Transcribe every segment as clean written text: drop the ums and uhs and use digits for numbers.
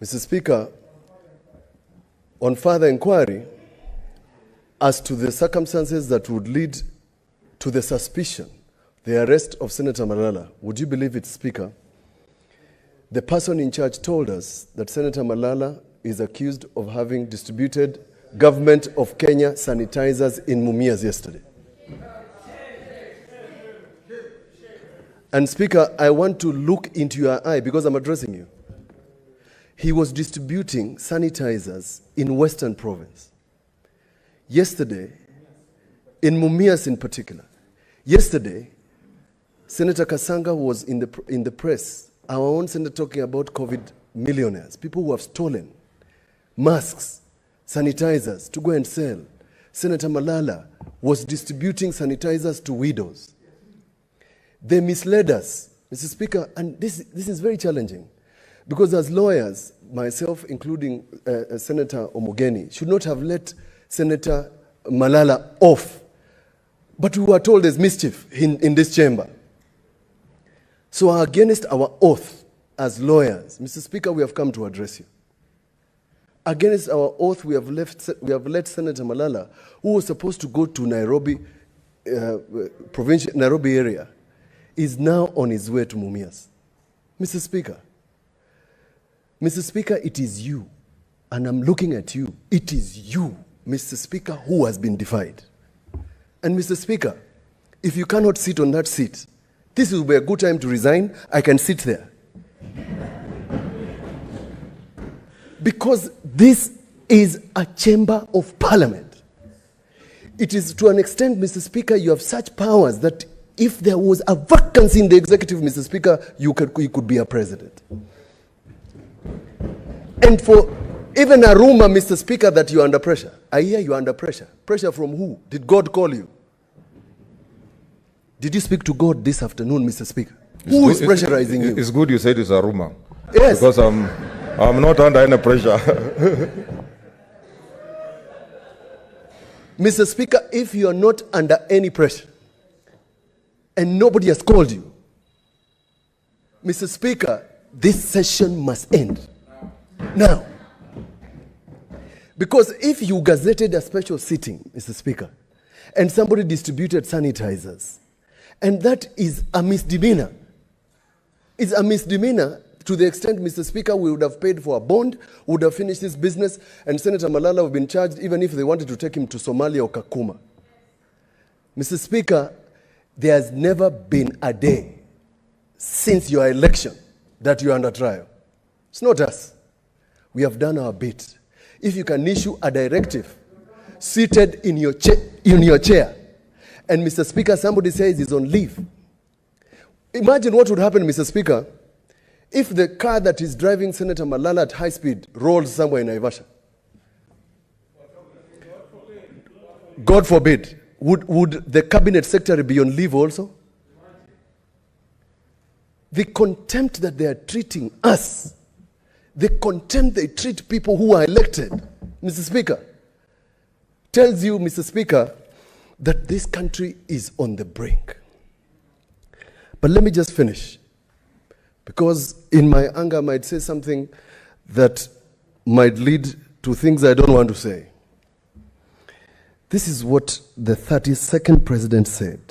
Mr. Speaker, on further inquiry as to the circumstances that would lead to the suspicion, the arrest of Senator Malala, would you believe it, Speaker? The person in charge told us that Senator Malala is accused of having distributed Government of Kenya sanitizers in Mumias yesterday. And Speaker, I want to look into your eye because I'm addressing you. He was distributing sanitizers in Western Province. Yesterday, in Mumias in particular, yesterday, Senator Kasanga was in the press, our own senator, talking about COVID millionaires, people who have stolen masks, sanitizers to go and sell. Senator Malala was distributing sanitizers to widows. They misled us, Mr. Speaker, and this is very challenging. Because as lawyers, myself including Senator Omogeni, should not have let Senator Malala off. But we were told there's mischief in this chamber. So against our oath as lawyers, Mr. Speaker, we have come to address you. Against our oath, we have let Senator Malala, who was supposed to go to Nairobi, Nairobi area, is now on his way to Mumias. Mr. Speaker, it is you, and I'm looking at you. It is you, Mr. Speaker, who has been defied. And Mr. Speaker, if you cannot sit on that seat, this will be a good time to resign. I can sit there. Because this is a chamber of parliament. It is to an extent, Mr. Speaker, you have such powers that if there was a vacancy in the executive, Mr. Speaker, you could be a president. And for even a rumor, Mr. Speaker, that you're under pressure. I hear you're under pressure. Pressure from who? Did God call you? Did you speak to God this afternoon, Mr. Speaker? Who is pressurizing you? It's good you said it's a rumor. Yes. Because I'm not under any pressure. Mr. Speaker, if you are not under any pressure and nobody has called you, Mr. Speaker, this session must end now. Because if you gazetted a special sitting, Mr. Speaker, and somebody distributed sanitizers, and that is a misdemeanor. It's a misdemeanor to the extent, Mr. Speaker, we would have paid for a bond, would have finished this business, and Senator Malala would have been charged even if they wanted to take him to Somalia or Kakuma. Mr. Speaker, there has never been a day since your election that you are under trial. It's not us. We have done our bit. If you can issue a directive seated in your chair, and Mr. Speaker, somebody says he's on leave. Imagine what would happen, Mr. Speaker, if the car that is driving Senator Malala at high speed rolls somewhere in Naivasha. God forbid. Would the cabinet secretary be on leave also? The contempt that they are treating us, the contempt they treat people who are elected, Mr. Speaker, tells you, Mr. Speaker, that this country is on the brink. But let me just finish, because in my anger I might say something that might lead to things I don't want to say. This is what the 32nd president said,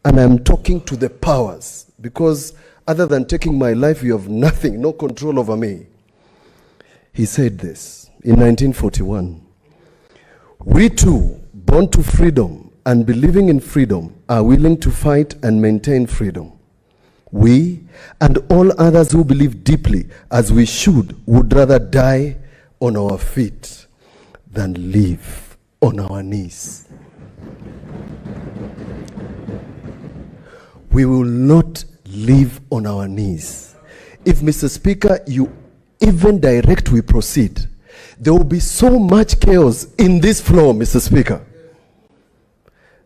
and I'm talking to the powers, because other than taking my life, you have nothing, no control over me. He said this in 1941. We too, born to freedom and believing in freedom, are willing to fight and maintain freedom. We and all others who believe deeply, as we should, would rather die on our feet than live on our knees. We will not live on our knees. If, Mr. Speaker, you even direct we proceed, there will be so much chaos in this floor, Mr. Speaker.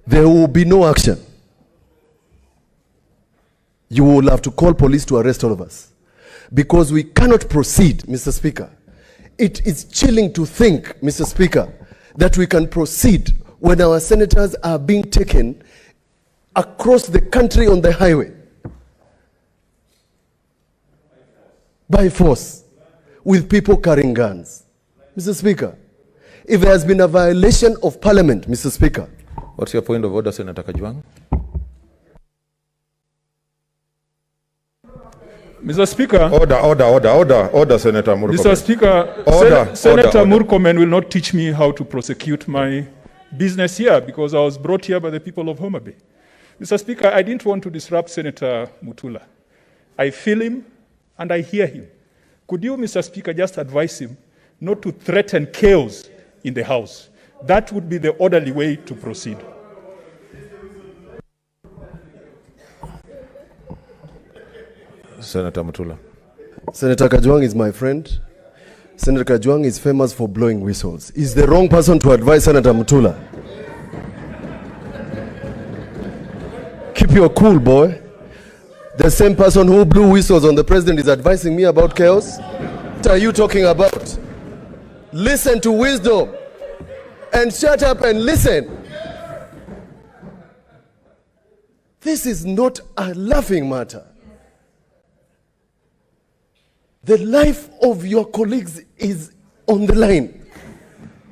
There will be no action. You will have to call police to arrest all of us. Because we cannot proceed, Mr. Speaker. It is chilling to think, Mr. Speaker, that we can proceed when our senators are being taken across the country on the highway. By force. with people carrying guns. Mr. Speaker, if there has been a violation of Parliament, Mr. Speaker. What's your point of order, Senator Kajwang? Mr. Speaker. Order, Senator Murkomen. Mr. Speaker, Senator Murkomen will not teach me how to prosecute my business here because I was brought here by the people of Homa Bay. Mr. Speaker, I didn't want to disrupt Senator Mutula. I feel him and I hear him. Could you, Mr. Speaker, just advise him not to threaten chaos in the House? That would be the orderly way to proceed. Senator Mutula. Senator Kajwang is my friend. Senator Kajwang is famous for blowing whistles. He's the wrong person to advise Senator Mutula. Keep your cool, boy. The same person who blew whistles on the president is advising me about chaos? What are you talking about? Listen to wisdom and shut up and listen. This is not a laughing matter. The life of your colleagues is on the line.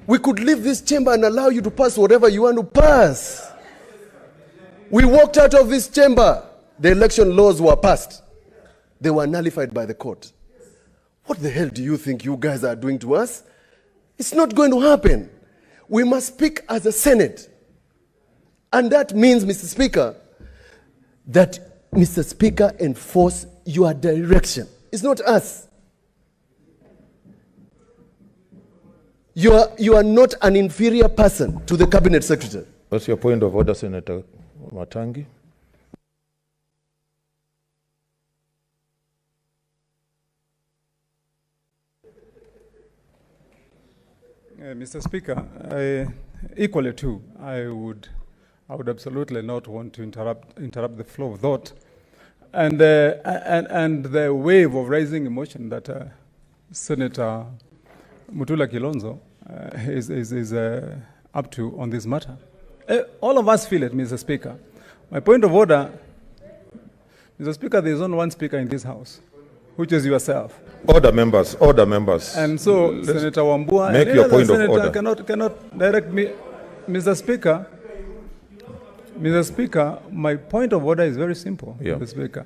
We could leave this chamber and allow you to pass whatever you want to pass. We walked out of this chamber. The election laws were passed. They were nullified by the court. What the hell do you think you guys are doing to us? It's not going to happen. We must speak as a Senate. And that means, Mr. Speaker, that Mr. Speaker enforce your direction. It's not us. You are not an inferior person to the cabinet secretary. What's your point of order, Senator Matangi? Mr. Speaker, equally too, I would absolutely not want to interrupt the flow of thought, and the wave of rising emotion that Senator Mutula Kilonzo is up to on this matter. All of us feel it, Mr. Speaker. My point of order, Mr. Speaker, there is only one speaker in this House, which is yourself. Order, members. And so, Senator Wambua, make your point of order. Cannot direct me, Mr. Speaker. Mr. Speaker, my point of order is very simple. Yeah. Mr. Speaker,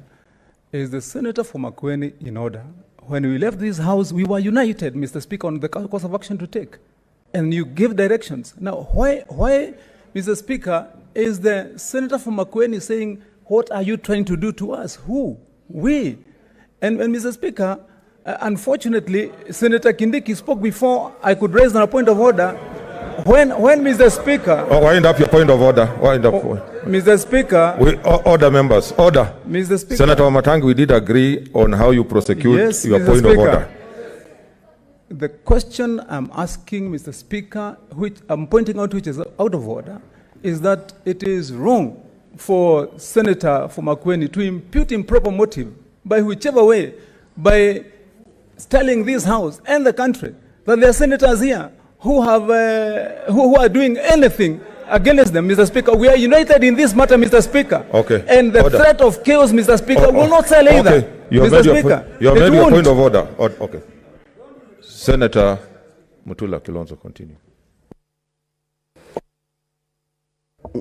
is the senator for Makueni in order? When we left this House, we were united, Mr. Speaker, on the course of action to take, and you give directions. Now, why, Mr. Speaker, is the senator for Makueni saying, "What are you trying to do to us?" Who? We. And Mr. Speaker, unfortunately, Senator Kindiki spoke before I could raise a point of order. When Mr. Speaker... wind up your point of order. Mr. Speaker... Order, members. Order. Mr. Speaker... Senator Wamatangi, we did agree on how you prosecute your Mr. point Speaker, of order. The question I'm asking, Mr. Speaker, which I'm pointing out which is out of order, is that it is wrong for Senator for Makueni to impute improper motive by whichever way, by telling this House and the country that there are senators here who have who are doing anything against them, Mr. Speaker. We are united in this matter, Mr. Speaker. Okay. And the threat of chaos, Mr. Speaker, will not sell either. Okay. You have made your point of order. Okay. Senator Mutula Kilonzo, continue.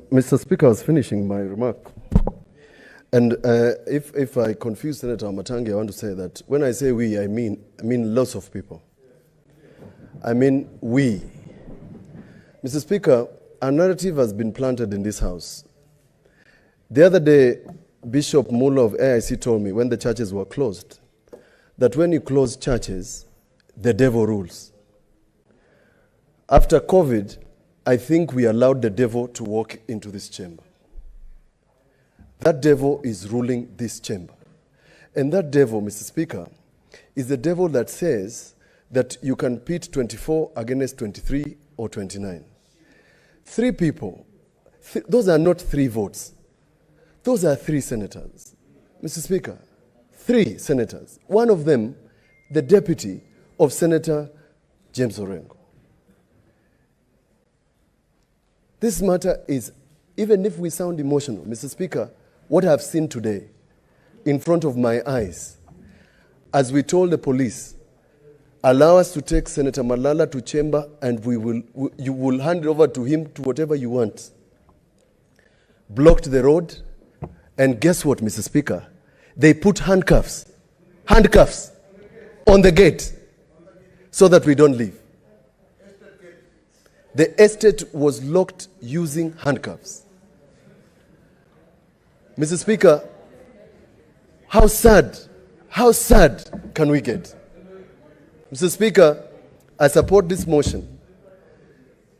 Mr. Speaker, I was finishing my remark. And if I confuse Senator Matangi, I want to say that when I say we, I mean lots of people. I mean we. Mr. Speaker, a narrative has been planted in this House. The other day, Bishop Muller of AIC told me when the churches were closed, that when you close churches, the devil rules. After COVID, I think we allowed the devil to walk into this chamber. That devil is ruling this chamber. And that devil, Mr. Speaker, is the devil that says that you can pit 24 against 23 or 29. Three people, those are not 3 votes. Those are 3 senators. Mr. Speaker, 3 senators. One of them, the deputy of Senator James Orengo. This matter is, even if we sound emotional, Mr. Speaker, what I've seen today in front of my eyes, as we told the police Allow us to take Senator Malala to chamber, and you will hand over to him to whatever you want. Blocked the road, and guess what, Mr. Speaker? They put handcuffs on the gate so that we don't leave. The estate was locked using handcuffs. Mr. Speaker, how sad can we get? Mr. Speaker, I support this motion,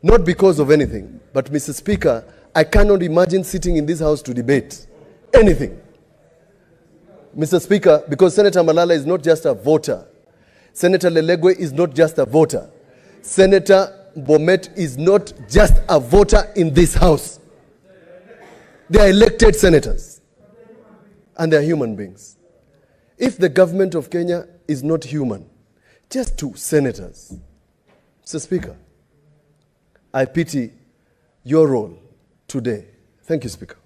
not because of anything, but Mr. Speaker, I cannot imagine sitting in this house to debate anything. Mr. Speaker, because Senator Malala is not just a voter. Senator Lelegwe is not just a voter. Senator Bomet is not just a voter in this house. They are elected senators, and they are human beings. If the government of Kenya is not human, just 2 senators. Mr. Speaker, I pity your role today. Thank you, Speaker.